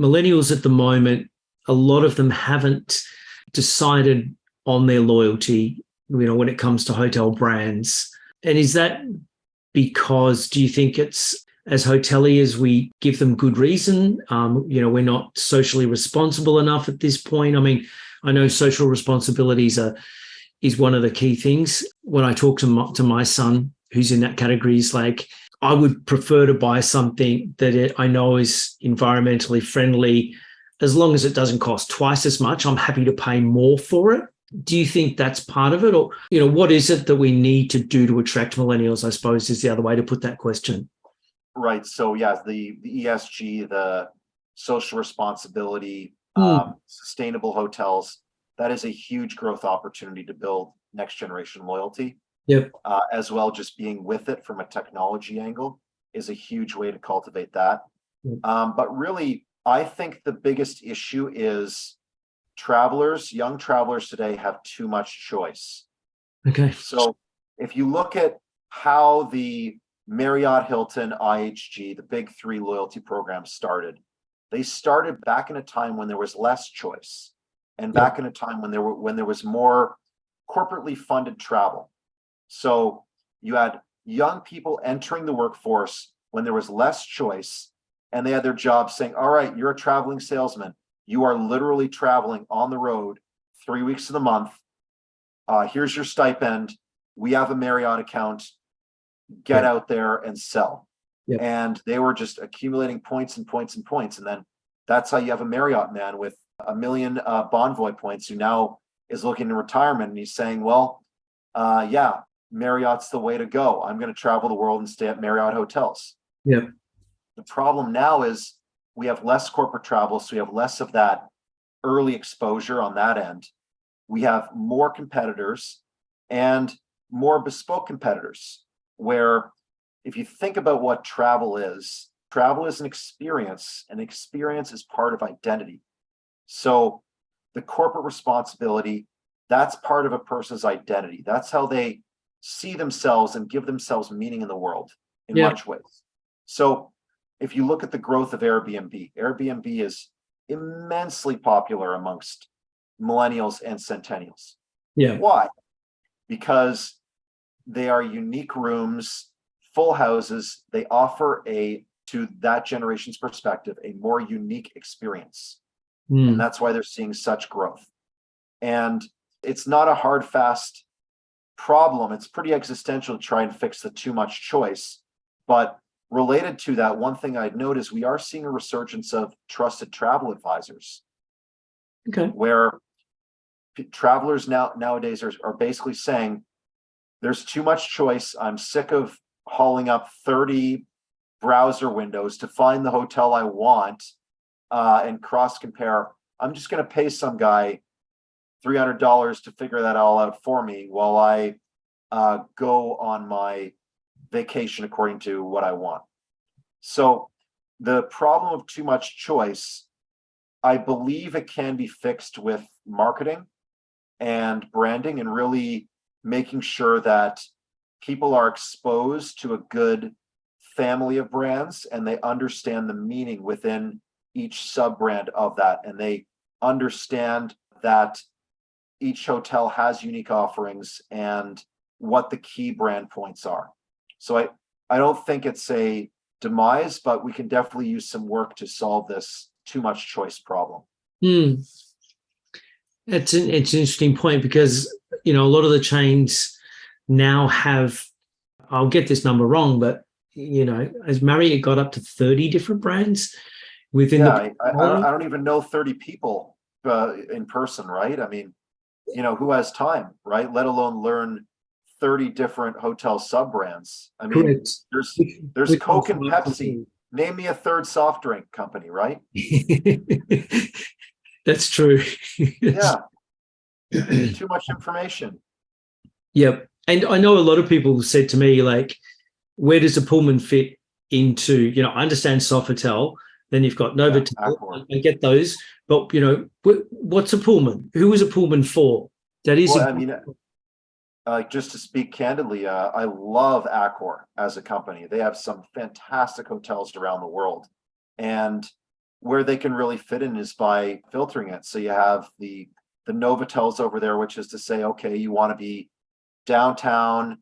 millennials at the moment, a lot of them haven't decided on their loyalty, when it comes to hotel brands. And is that because, do you think it's, as hoteliers, we give them good reason? We're not socially responsible enough at this point. I mean, I know social responsibilities is one of the key things. When I talk to my son, who's in that category, is like, I would prefer to buy something that I know is environmentally friendly, as long as it doesn't cost twice as much. I'm happy to pay more for it. Do you think that's part of it? Or, what is it that we need to do to attract millennials, I suppose, is the other way to put that question. Right. So, yeah, the ESG, the social responsibility, sustainable hotels, that is a huge growth opportunity to build next generation loyalty. Yep. As well, just being with it from a technology angle is a huge way to cultivate that. Yep. But really, I think the biggest issue is young travelers today have too much choice. Okay. So if you look at how the Marriott, Hilton, IHG, the big three loyalty programs started, they started back in a time when there was less choice, and back in a time when there was more corporately funded travel. So you had young people entering the workforce when there was less choice, and they had their job saying, all right, you're a traveling salesman. You are literally traveling on the road 3 weeks of the month. Here's your stipend. We have a Marriott account. Get out there and sell. Yep. And they were just accumulating points and points and points. And then that's how you have a Marriott man with 1 million Bonvoy points who now is looking to retirement. And he's saying, well, yeah, Marriott's the way to go. I'm going to travel the world and stay at Marriott hotels. Yep. The problem now is we have less corporate travel, so we have less of that early exposure on that end. We have more competitors and more bespoke competitors, where if you think about what travel is an experience, and experience is part of identity. So the corporate responsibility, that's part of a person's identity. That's how they see themselves and give themselves meaning in the world in much ways. So if you look at the growth of Airbnb is immensely popular amongst millennials and centennials. Yeah. Why? Because they are unique rooms, full houses. They offer to that generation's perspective, a more unique experience. And that's why they're seeing such growth. And it's not a hard, fast problem. It's pretty existential to try and fix the too much choice. But related to that, one thing I'd note is we are seeing a resurgence of trusted travel advisors. Okay. Where travelers nowadays are basically saying, there's too much choice. I'm sick of hauling up 30 browser windows to find the hotel I want and cross compare. I'm just going to pay some guy $300 to figure that all out for me while I go on my vacation according to what I want. So the problem of too much choice, I believe it can be fixed with marketing and branding, and really making sure that people are exposed to a good family of brands and they understand the meaning within each sub brand of that, and they understand that each hotel has unique offerings and what the key brand points are. So I don't think it's a demise, but we can definitely use some work to solve this too much choice problem. It's an interesting point, because a lot of the chains now have, I'll get this number wrong, but as Marriott got up to 30 different brands within I don't even know 30 people in person, right? I mean, who has time, right? Let alone learn 30 different hotel sub brands. I mean, correct. There's Coke and Pepsi. Name me a third soft drink company, right? That's true. Yeah. Too much information. Yep. And I know a lot of people said to me, like, where does a Pullman fit into, I understand Sofitel, then you've got Novotel, I get those, but, what's a Pullman? Who is a Pullman for? That is. Well, I mean, just to speak candidly, I love Accor as a company. They have some fantastic hotels around the world. And where they can really fit in is by filtering it. So you have the Novotels over there, which is to say, okay, you want to be downtown,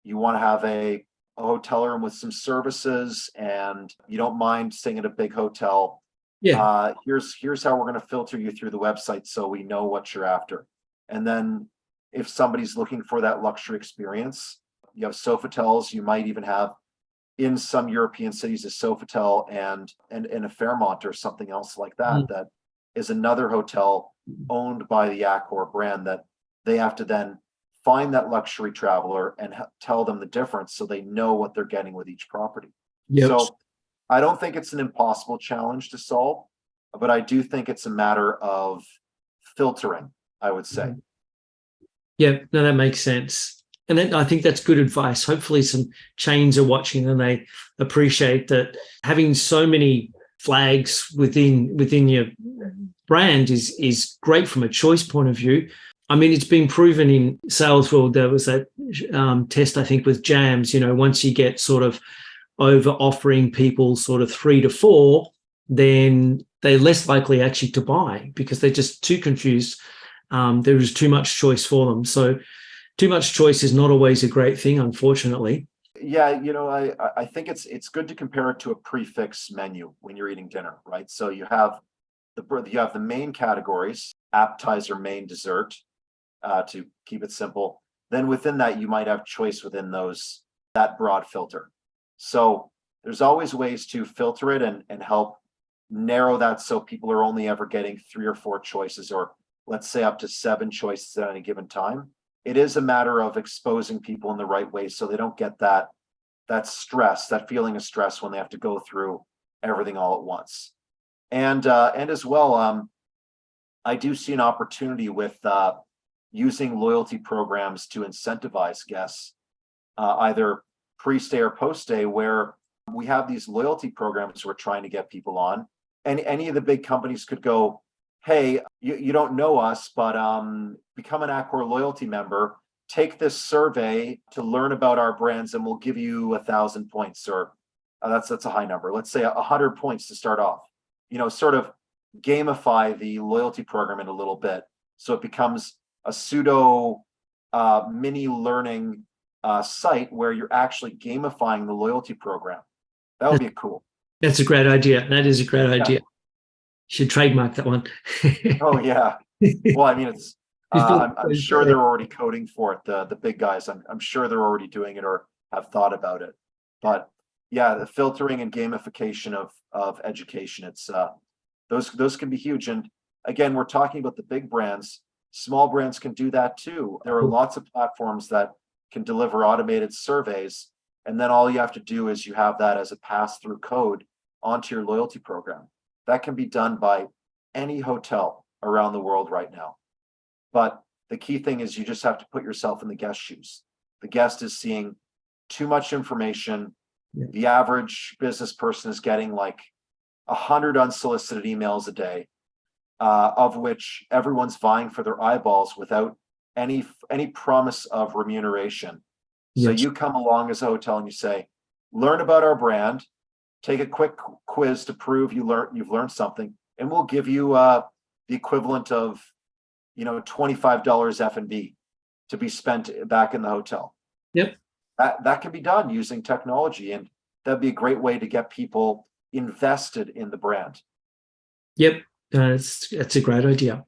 you want to have a hotel room with some services, and you don't mind staying at a big hotel. Yeah. Here's how we're going to filter you through the website so we know what you're after. And then if somebody's looking for that luxury experience, you have Sofotels. You might even have in some European cities a Sofitel and a Fairmont or something else like that. Mm. That is another hotel owned by the Accor brand that they have to then find that luxury traveler and tell them the difference so they know what they're getting with each property. Yep. So I don't think it's an impossible challenge to solve, but I do think it's a matter of filtering, I would say. Yeah, no, that makes sense. And then I think that's good advice. Hopefully some chains are watching and they appreciate that having so many flags within your brand is great from a choice point of view. I mean, it's been proven in sales world. There was that test, I think, with jams. Once you get sort of over offering people sort of 3 to 4, then they're less likely actually to buy because they're just too confused. There is too much choice for them. So too much choice is not always a great thing, unfortunately. Yeah, I think it's good to compare it to a prefix menu when you're eating dinner, right? So you have the main categories: appetizer, main, dessert, to keep it simple. Then within that, you might have choice within that broad filter. So there's always ways to filter it and help narrow that so people are only ever getting 3 or 4 choices, or let's say up to 7 choices at any given time. It is a matter of exposing people in the right way so they don't get that stress, that feeling of stress when they have to go through everything all at once. And as well, I do see an opportunity with using loyalty programs to incentivize guests, either pre-stay or post-stay, where we have these loyalty programs we're trying to get people on. And any of the big companies could go, hey, you don't know us, but become an Accor loyalty member. Take this survey to learn about our brands, and we'll give you 1,000 points, or that's a high number. Let's say 100 points to start off. Sort of gamify the loyalty program in a little bit, so it becomes a pseudo mini learning site where you're actually gamifying the loyalty program. That would be cool. That's a great idea. That is a great idea. Yeah. Should trademark that one. Oh yeah. Well, I mean, it's. I'm sure they're already coding for it. The big guys. I'm sure they're already doing it or have thought about it. But yeah, the filtering and gamification of education. It's those can be huge. And again, we're talking about the big brands. Small brands can do that too. There are lots of platforms that can deliver automated surveys, and then all you have to do is you have that as a pass-through code onto your loyalty program. That can be done by any hotel around the world right now. But the key thing is you just have to put yourself in the guest shoes. The guest is seeing too much information. Yeah. The average business person is getting like 100 unsolicited emails a day, of which everyone's vying for their eyeballs without any promise of remuneration. So Yes. you come along as a hotel and you say, learn about our brand, take a quick quiz to prove you've learned something, and we'll give you the equivalent of $25 F&B to be spent back in the hotel. Yep. That can be done using technology, and that'd be a great way to get people invested in the brand. Yep. That's a great idea.